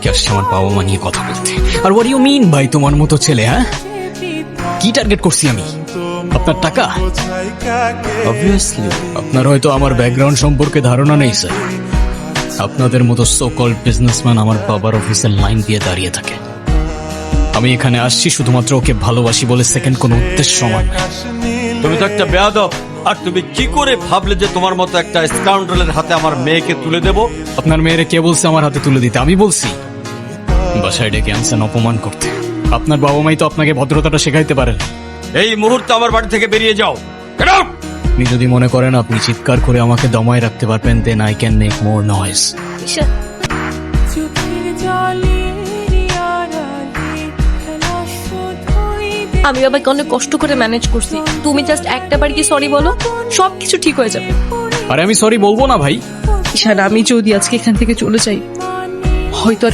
পার্কে আসছে আমার বাবা মা নিয়ে কথা বলতে। আর হোয়াট ইউ মিন ভাই তোমার মতো ছেলে? হ্যাঁ, কি টার্গেট করছি আমি? আপনার টাকা? অবভিয়াসলি। আপনার হয়তো আমার ব্যাকগ্রাউন্ড সম্পর্কে ধারণা নেই স্যার। আপনাদের মতো সো কল্ড বিজনেসম্যান আমার বাবার অফিসের লাইন দিয়ে দাঁড়িয়ে থাকে। আমি এখানে আসছি শুধুমাত্র ওকে ভালোবাসি বলে, সেকেন্ড কোনো উদ্দেশ্য আমার নাই। তুমি তো একটা বেয়াদব। আর তুমি কি করে ভাবলে যে তোমার মতো একটা স্কাউন্ডারের হাতে আমার মেয়েকে তুলে দেব? আপনার মেয়েরে কে বলছে আমার হাতে তুলে দিতে? আমি বলছি। বাসায় ডেকে আনছেন অপমান করতে। আপনার বাবা মাই তো আপনাকে ভদ্রতাটা শেখাইতে পারেন। এই মুহূর্তে আমার বাড়ি থেকে বেরিয়ে যাও। Get out! আপনি যদি মনে করেন আপনি চিৎকার করে আমাকে দমায় রাখতে পারবেন, then I can make more noise. আমি বাবাকে অনেক কষ্ট করে ম্যানেজ করছি, তুমি জাস্ট একটা বার কি সরি বলো, সবকিছু ঠিক হয়ে যাবে। আরে আমি সরি বলবো না ভাই। ঈশান, আমি যদি আজকে এখান থেকে চলে যাই, হয়তো আর